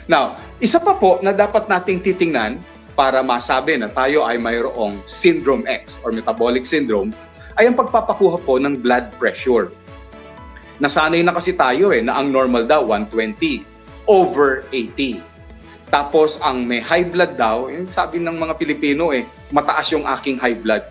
Now, isa pa po na dapat nating titingnan para masabi na tayo ay mayroong syndrome X or metabolic syndrome ay ang pagpapakuha po ng blood pressure. Nasanay na kasi tayo na ang normal daw 120 over 80. Tapos ang may high blood daw, yung sabi ng mga Pilipino mataas yung aking high blood.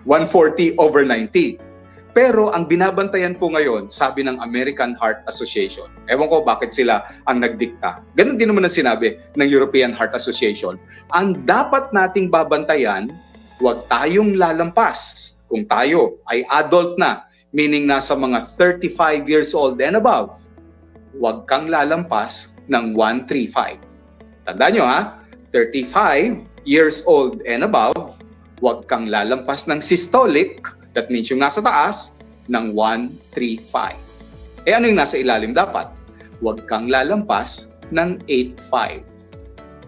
140 over 90. Pero ang binabantayan po ngayon, sabi ng American Heart Association, ewan ko bakit sila ang nagdikta. Ganon din naman ang sinabi ng European Heart Association. Ang dapat nating babantayan, huwag tayong lalampas. Kung tayo ay adult na, meaning nasa mga 35 years old and above, huwag kang lalampas ng 135. Tandaan nyo 35 years old and above, huwag kang lalampas ng systolic, that means yung nasa taas, ng 135. Ano yung nasa ilalim dapat? Huwag kang lalampas ng 85.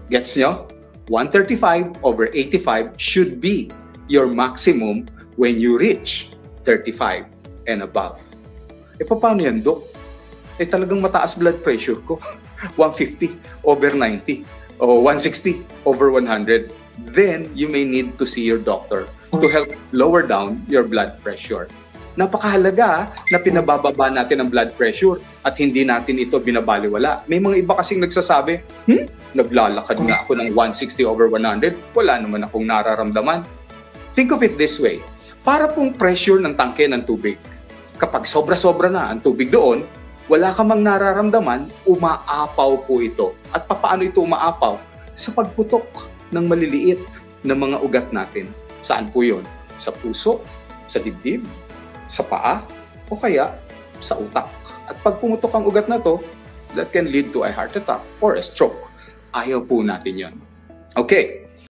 Gets nyo? 135 over 85 should be your maximum when you reach 35 and above. Paano yan, Dok? Talagang mataas blood pressure ko. 150 over 90 o 160 over 100. Then, you may need to see your doctor to help lower down your blood pressure. Napakahalaga na pinabababa natin ang blood pressure at hindi natin ito binabaliwala. May mga iba kasing nagsasabi, naglalakad nga ako ng 160 over 100, wala naman akong nararamdaman. Think of it this way, para pong pressure ng tangke ng tubig. Kapag sobra-sobra na ang tubig doon, wala ka mang nararamdaman, umaapaw po ito. At paano ito umaapaw? Sa pagputok ng maliliit na mga ugat natin. Saan po yun? Sa puso, sa dibdib, sa paa, o kaya sa utak. At pag pumutok ang ugat na to, that can lead to a heart attack or a stroke. Ayaw po natin yun. Okay,